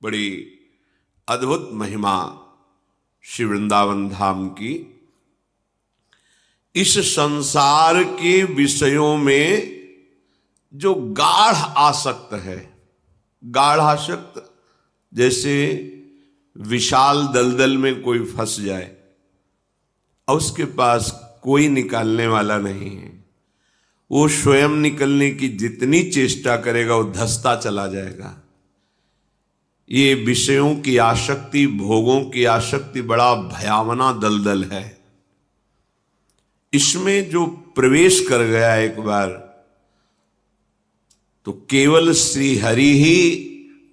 बड़ी अद्भुत महिमा श्री वृंदावन धाम की। इस संसार के विषयों में जो गाढ़ आसक्त है, गाढ़ आसक्त जैसे विशाल दलदल में कोई फंस जाए और उसके पास कोई निकालने वाला नहीं है, वो स्वयं निकलने की जितनी चेष्टा करेगा वो धंसता चला जाएगा। ये विषयों की आसक्ति, भोगों की आसक्ति बड़ा भयावना दलदल है। इसमें जो प्रवेश कर गया एक बार, तो केवल श्री हरि ही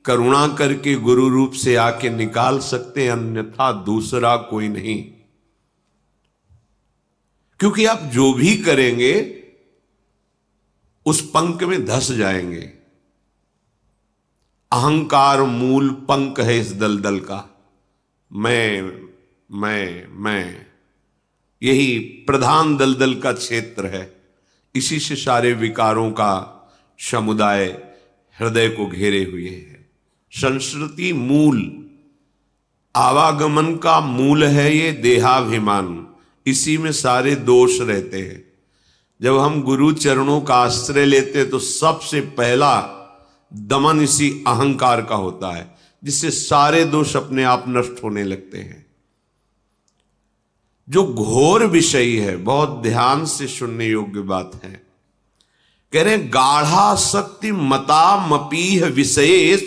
करुणा करके गुरु रूप से आके निकाल सकते, अन्यथा दूसरा कोई नहीं। क्योंकि आप जो भी करेंगे उस पंख में धंस जाएंगे। अहंकार मूल पंख है इस दलदल का। मैं यही प्रधान दलदल का क्षेत्र है। इसी से सारे विकारों का समुदाय हृदय को घेरे हुए है। संस्कृति मूल, आवागमन का मूल है ये देहाभिमान। इसी में सारे दोष रहते हैं। जब हम गुरु चरणों का आश्रय लेते हैं तो सबसे पहला दमन इसी अहंकार का होता है, जिससे सारे दोष अपने आप नष्ट होने लगते हैं। जो घोर विषय है, बहुत ध्यान से सुनने योग्य बात है। कह रहे गाढ़ासक्ति मता मपीह विषयेश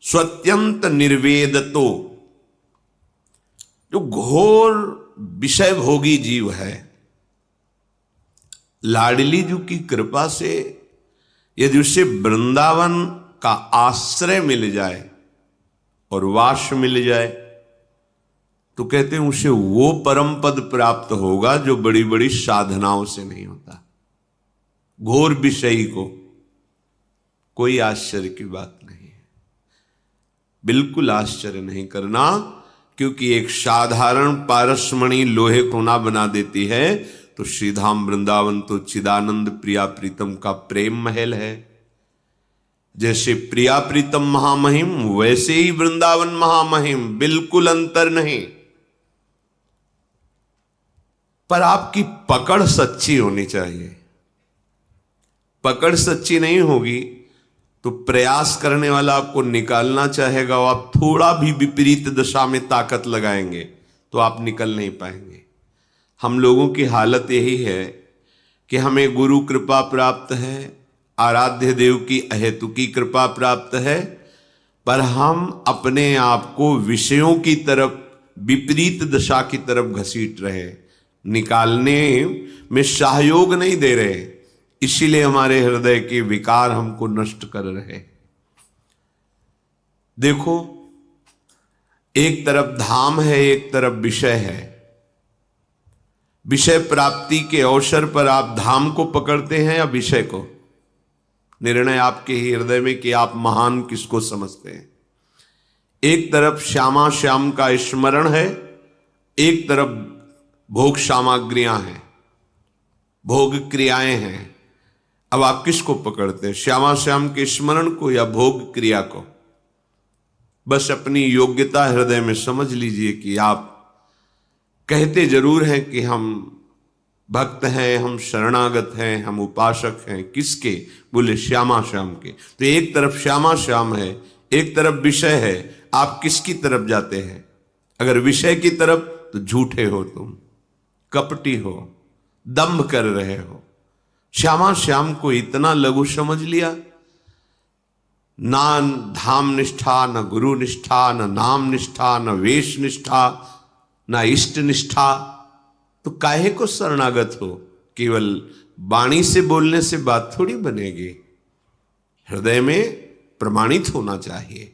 स्वत्यंत निर्वेदतो। जो घोर विषय भोगी जीव है, लाडली जी की कृपा से यदि उसे वृंदावन का आश्रय मिल जाए और वास मिल जाए, तो कहते हैं उसे वो परम पद प्राप्त होगा जो बड़ी बड़ी साधनाओं से नहीं होता। घोर विषयी को कोई आश्चर्य की बात नहीं है, बिल्कुल आश्चर्य नहीं करना, क्योंकि एक साधारण पारसमणि लोहे को ना बना देती है, तो श्रीधाम वृंदावन तो चिदानंद प्रिया प्रीतम का प्रेम महल है। जैसे प्रिया प्रीतम महामहिम, वैसे ही वृंदावन महामहिम, बिल्कुल अंतर नहीं। पर आपकी पकड़ सच्ची होनी चाहिए। पकड़ सच्ची नहीं होगी तो प्रयास करने वाला आपको निकालना चाहेगा, और आप थोड़ा भी विपरीत दिशा में ताकत लगाएंगे तो आप निकल नहीं पाएंगे। हम लोगों की हालत यही है कि हमें गुरु कृपा प्राप्त है, आराध्य देव की अहेतुकी कृपा प्राप्त है, पर हम अपने आप को विषयों की तरफ, विपरीत दिशा की तरफ घसीट रहे, निकालने में सहयोग नहीं दे रहे। इसीलिए हमारे हृदय के विकार हमको नष्ट कर रहे। देखो, एक तरफ धाम है, एक तरफ विषय है। विषय प्राप्ति के अवसर पर आप धाम को पकड़ते हैं या विषय को? निर्णय आपके ही हृदय में कि आप महान किसको समझते हैं। एक तरफ श्यामा श्याम का स्मरण है, एक तरफ भोग सामग्रियां हैं, भोग क्रियाएं हैं। अब आप किसको पकड़ते हैं, श्यामा श्याम के स्मरण को या भोग क्रिया को? बस अपनी योग्यता हृदय में समझ लीजिए कि आप कहते जरूर हैं कि हम भक्त हैं, हम शरणागत हैं, हम उपासक हैं। किसके? बोले श्यामा श्याम के। तो एक तरफ श्यामा श्याम है, एक तरफ विषय है। आप किसकी तरफ जाते हैं? अगर विषय की तरफ तो झूठे हो, तुम कपटी हो, दंभ कर रहे हो। श्यामा श्याम को इतना लघु समझ लिया, ना धाम निष्ठा, न गुरु निष्ठा, न नाम निष्ठा, न वेश निष्ठा, ना इष्ट निष्ठा। तो काहे को शरणागत हो? केवल वाणी से बोलने से बात थोड़ी बनेगी। हृदय में प्रमाणित होना चाहिए,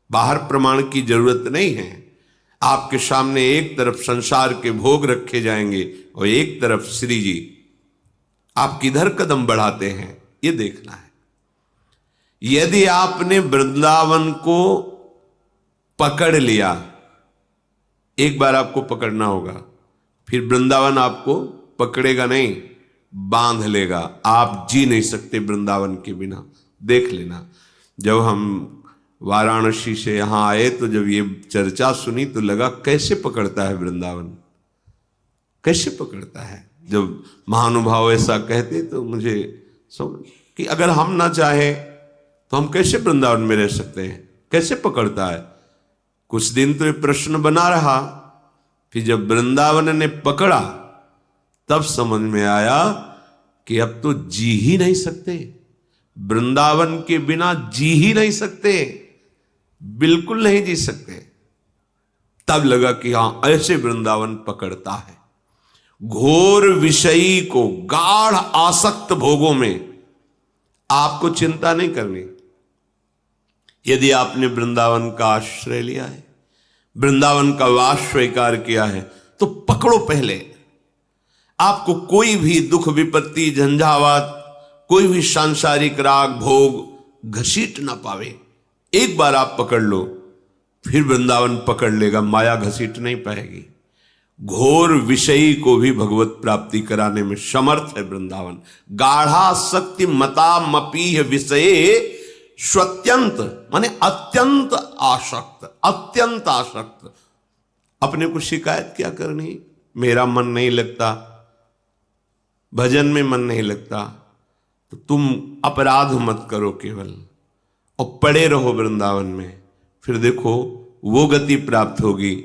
बाहर प्रमाण की जरूरत नहीं है। आपके सामने एक तरफ संसार के भोग रखे जाएंगे और एक तरफ श्री जी। आप किधर कदम बढ़ाते हैं ये देखना है। यदि आपने वृंदावन को पकड़ लिया, एक बार आपको पकड़ना होगा, फिर वृंदावन आपको पकड़ेगा नहीं, बांध लेगा। आप जी नहीं सकते वृंदावन के बिना। देख लेना, जब हम वाराणसी से यहाँ आए तो जब ये चर्चा सुनी तो लगा कैसे पकड़ता है वृंदावन, कैसे पकड़ता है। जब महानुभाव ऐसा कहते तो मुझे समझ कि अगर हम ना चाहे तो हम कैसे वृंदावन में रह सकते हैं, कैसे पकड़ता है। कुछ दिन तो ये प्रश्न बना रहा, फिर जब वृंदावन ने पकड़ा तब समझ में आया कि अब तो जी ही नहीं सकते, वृंदावन के बिना जी ही नहीं सकते, बिल्कुल नहीं जी सकते। तब लगा कि हां ऐसे वृंदावन पकड़ता है। घोर विषयी को गाढ़ आसक्त भोगों में आपको चिंता नहीं करनी। यदि आपने वृंदावन का आश्रय लिया है, वृंदावन का वास स्वीकार किया है, तो पकड़ो पहले। आपको कोई भी दुख विपत्ति झंझावात, कोई भी सांसारिक राग भोग घसीट ना पावे। एक बार आप पकड़ लो, फिर वृंदावन पकड़ लेगा, माया घसीट नहीं पाएगी। घोर विषयी को भी भगवत प्राप्ति कराने में समर्थ है वृंदावन। गाढ़ा शक्ति मता मपीह विषये स्वत्यंत, माने अत्यंत आसक्त, अत्यंत आसक्त। अपने को शिकायत क्या करनी, मेरा मन नहीं लगता, भजन में मन नहीं लगता, तो तुम अपराध मत करो केवल, और पड़े रहो वृंदावन में। फिर देखो वो गति प्राप्त होगी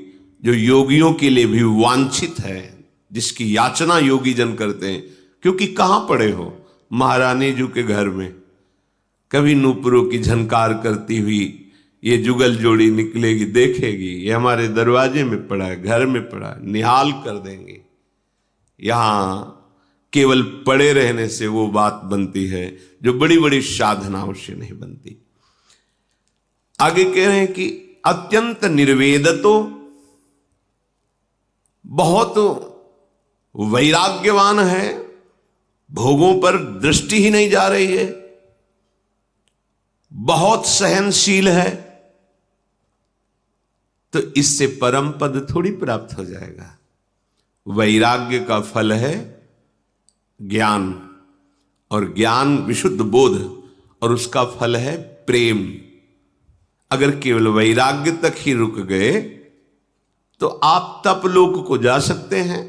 जो योगियों के लिए भी वांछित है, जिसकी याचना योगी जन करते हैं। क्योंकि कहां पड़े हो, महारानी जी के घर में कभी नूपुरों की झनकार करती हुई ये जुगल जोड़ी निकलेगी, देखेगी ये हमारे दरवाजे में पड़ा है, घर में पड़ा है, निहाल कर देंगे। यहां केवल पड़े रहने से वो बात बनती है जो बड़ी बड़ी साधनाओं से नहीं बनती। आगे कह रहे हैं कि अत्यंत निर्वेदतो, बहुत वैराग्यवान है, भोगों पर दृष्टि ही नहीं जा रही है, बहुत सहनशील है, तो इससे परम पद थोड़ी प्राप्त हो जाएगा। वैराग्य का फल है ज्ञान, और ज्ञान विशुद्ध बोध, और उसका फल है प्रेम। अगर केवल वैराग्य तक ही रुक गए तो आप तपलोक को जा सकते हैं,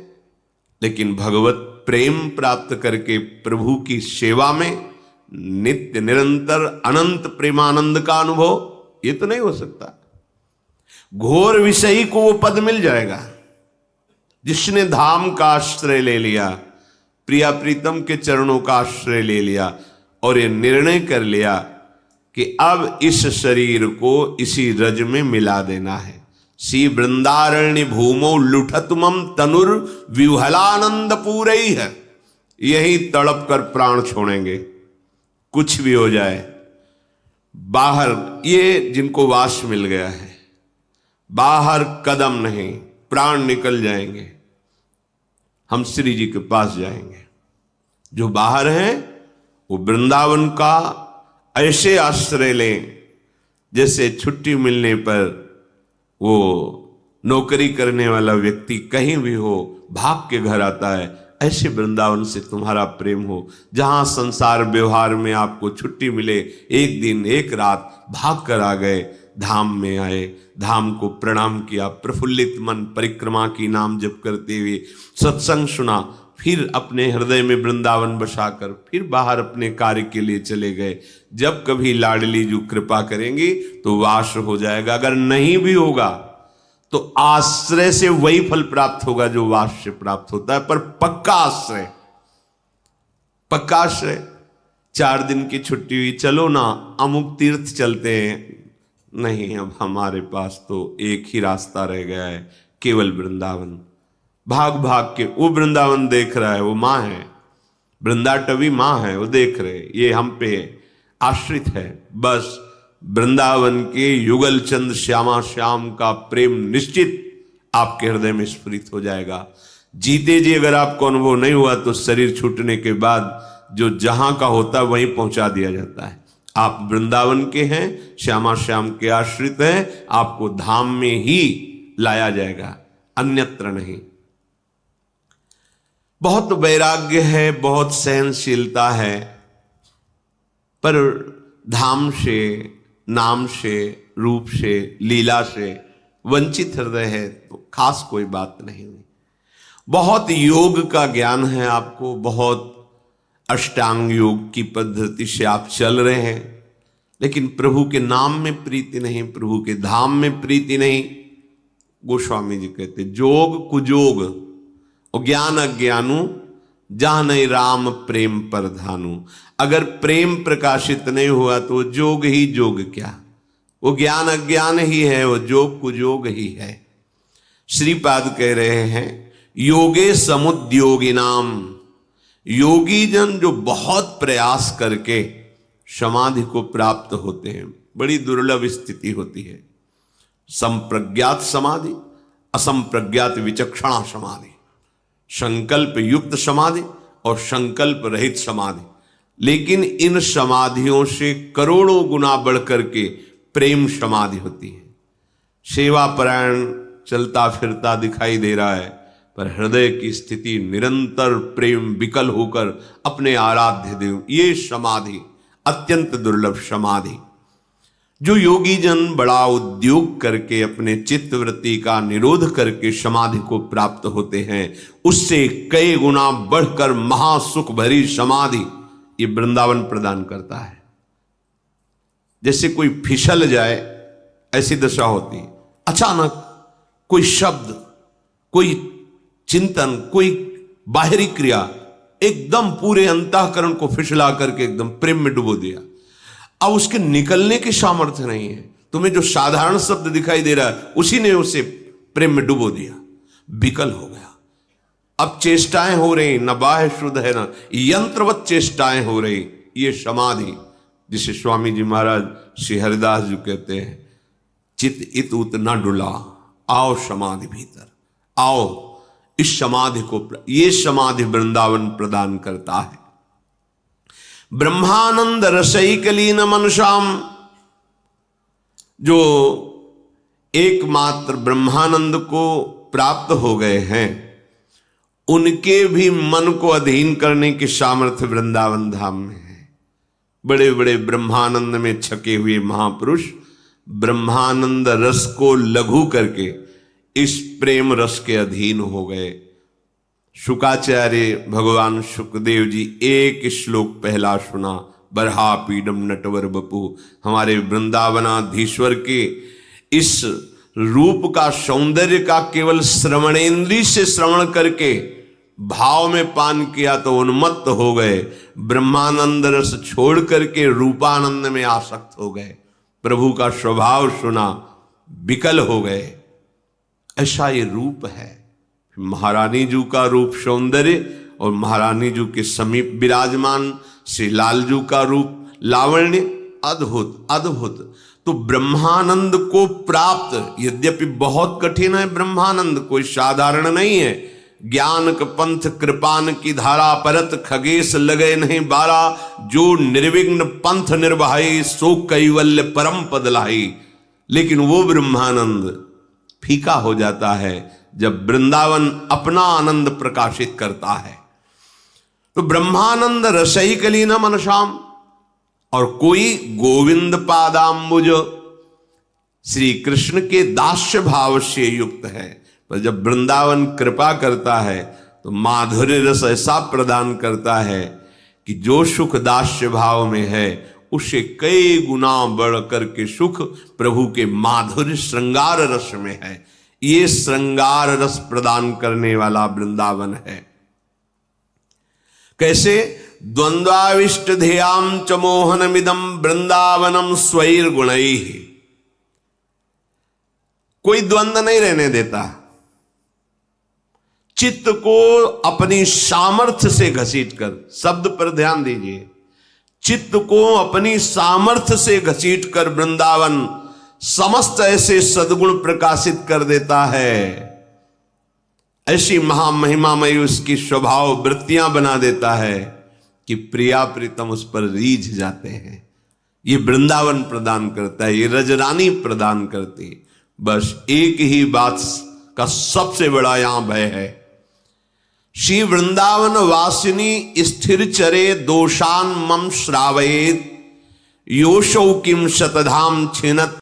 लेकिन भगवत प्रेम प्राप्त करके प्रभु की सेवा में नित्य निरंतर अनंत प्रेमानंद का अनुभव, ये तो नहीं हो सकता। घोर विषयी को वो पद मिल जाएगा जिसने धाम का आश्रय ले लिया, प्रिया प्रीतम के चरणों का आश्रय ले लिया, और ये निर्णय कर लिया कि अब इस शरीर को इसी रज में मिला देना है। सी वृंदारण्य भूमो लुठतुमम तनुर विह्वलानंद पूरई है, यही तड़प कर प्राण छोड़ेंगे, कुछ भी हो जाए। बाहर ये जिनको वास मिल गया है, बाहर कदम नहीं, प्राण निकल जाएंगे, हम श्री जी के पास जाएंगे। जो बाहर हैं वो वृंदावन का ऐसे आश्रय लें जैसे छुट्टी मिलने पर वो नौकरी करने वाला व्यक्ति कहीं भी हो भाग के घर आता है, ऐसे वृंदावन से तुम्हारा प्रेम हो, जहां संसार व्यवहार में आपको छुट्टी मिले, एक दिन एक रात भाग कर आ गए, धाम में आए, धाम को प्रणाम किया, प्रफुल्लित मन परिक्रमा की नाम जप करते हुए सत्संग सुना, फिर अपने हृदय में वृंदावन बसाकर फिर बाहर अपने कार्य के लिए चले गए। जब कभी लाडली जी कृपा करेंगी तो वास हो जाएगा, अगर नहीं भी होगा तो आश्रय से वही फल प्राप्त होगा जो वास से प्राप्त होता है। पर पक्का आश्रय, पक्का आश्रय। 4 दिन की छुट्टी हुई, चलो ना अमुक तीर्थ चलते हैं, नहीं अब हमारे पास तो एक ही रास्ता रह गया है, केवल वृंदावन। भाग भाग के वो वृंदावन देख रहा है, वो माँ है, वृंदाटवी माँ है, वो देख रहे, ये हम पे आश्रित है। बस वृंदावन के युगल चंद श्यामा श्याम का प्रेम निश्चित आपके हृदय में स्फुरित हो जाएगा। जीते जी अगर आपको अनुभव नहीं हुआ तो शरीर छूटने के बाद जो जहां का होता है वहीं पहुंचा दिया जाता है। आप वृंदावन के हैं, श्यामा श्याम के आश्रित हैं, आपको धाम में ही लाया जाएगा, अन्यत्र नहीं। बहुत वैराग्य है, बहुत सहनशीलता है, पर धाम से नाम से, रूप से, लीला से वंचित हृदय है तो खास कोई बात नहीं हुई। बहुत योग का ज्ञान है आपको, बहुत अष्टांग योग की पद्धति से आप चल रहे हैं, लेकिन प्रभु के नाम में प्रीति नहीं, प्रभु के धाम में प्रीति नहीं। गोस्वामी जी कहते जोग कुजोग और ज्ञान अज्ञानु जान राम प्रेम पर धानु। अगर प्रेम प्रकाशित नहीं हुआ तो जोग ही जोग क्या, वो ज्ञान अज्ञान ही है, वो जोग कुजोग ही है। श्रीपाद कह रहे हैं योगे समुद्योगी नाम, योगी जन जो बहुत प्रयास करके समाधि को प्राप्त होते हैं, बड़ी दुर्लभ स्थिति होती है। संप्रज्ञात समाधि, असंप्रज्ञात विचक्षणा समाधि, संकल्प युक्त समाधि और संकल्प रहित समाधि। लेकिन इन समाधियों से करोड़ों गुना बढ़कर के प्रेम समाधि होती है। सेवा परायण चलता फिरता दिखाई दे रहा है, पर हृदय की स्थिति निरंतर प्रेम विकल होकर अपने आराध्य देव, ये समाधि अत्यंत दुर्लभ समाधि। जो योगी जन बड़ा उद्योग करके अपने चित्तवृत्ति का निरोध करके समाधि को प्राप्त होते हैं, उससे कई गुना बढ़कर महासुख भरी समाधि ये वृंदावन प्रदान करता है। जैसे कोई फिसल जाए ऐसी दशा होती है, अचानक कोई शब्द, कोई चिंतन, कोई बाहरी क्रिया एकदम पूरे अंतःकरण को फिसला करके एकदम प्रेम में डुबो दिया। अब उसके निकलने की सामर्थ्य नहीं है। तुम्हें जो साधारण शब्द दिखाई दे रहा है उसी ने उसे प्रेम में डुबो दिया, विकल हो गया। अब चेष्टाएं हो रही, न बाह्य शुद्ध है न यंत्रवत चेष्टाएं हो रही। ये समाधि जिसे स्वामी जी महाराज श्री हरिदास जी कहते हैं, चित इत उत न डुला, आओ समाधि भीतर आओ। इस समाधि को, ये समाधि वृंदावन प्रदान करता है। ब्रह्मानंद रसैकलीन मनसाम, जो एकमात्र ब्रह्मानंद को प्राप्त हो गए हैं, उनके भी मन को अधीन करने की सामर्थ्य वृंदावन धाम में है। बड़े बड़े ब्रह्मानंद में छके हुए महापुरुष ब्रह्मानंद रस को लघु करके इस प्रेम रस के अधीन हो गए। शुकाचार्य भगवान सुखदेव जी एक श्लोक पहला सुना, बरहा पीडम नटवर बपू। हमारे वृंदावनाधीश्वर के इस रूप का, सौंदर्य का केवल श्रवणेन्द्रिय से श्रवण करके भाव में पान किया तो उन्मत्त हो गए, ब्रह्मानंद रस छोड़ करके रूपानंद में आसक्त हो गए, प्रभु का स्वभाव सुना, विकल हो गए। ऐसा ये रूप है। महारानी जी का रूप सौंदर्य और महारानी जी के समीप विराजमान श्री लालजू का रूप लावण्य, अद्भुत अद्भुत। तो ब्रह्मानंद को प्राप्त, यद्यपि बहुत कठिन है ब्रह्मानंद, कोई साधारण नहीं है। ज्ञान क पंथ कृपान की धारा, परत खगेश लगे नहीं बारा, जो निर्विघ्न पंथ निर्वाही, सो कैवल्य परम पद लाई। लेकिन वो ब्रह्मानंद फीका हो जाता है जब वृंदावन अपना आनंद प्रकाशित करता है। तो ब्रह्मानंद रसैकलीन मनसाम, और कोई गोविंद पादाम्बुज, श्री कृष्ण के दास्य भाव से युक्त है। पर जब वृंदावन कृपा करता है तो माधुर्य रस ऐसा प्रदान करता है कि जो सुख दास्य भाव में है उससे कई गुना बढ़ करके सुख प्रभु के माधुर्य श्रृंगार रस में है। ये श्रृंगार रस प्रदान करने वाला वृंदावन है। कैसे? द्वंद्वाविष्ट ध्येयाम च मोहनमिदम वृंदावनम स्वैर गुणैः। कोई द्वंद्व नहीं रहने देता, चित्त को अपनी सामर्थ्य से घसीटकर, शब्द पर ध्यान दीजिए, चित्त को अपनी सामर्थ्य से घसीटकर वृंदावन समस्त ऐसे सद्गुण प्रकाशित कर देता है, ऐसी महामहिमामयी उसकी स्वभाव वृत्तियां बना देता है कि प्रिया प्रीतम उस पर रीझ जाते हैं। ये वृंदावन प्रदान करता है, ये रजरानी प्रदान करती है। बस एक ही बात का सबसे बड़ा यहां भय है, श्री वृंदावन वासिनी स्थिर चरे दोषान मम श्रावयेत योशौ किम शतधाम छिनत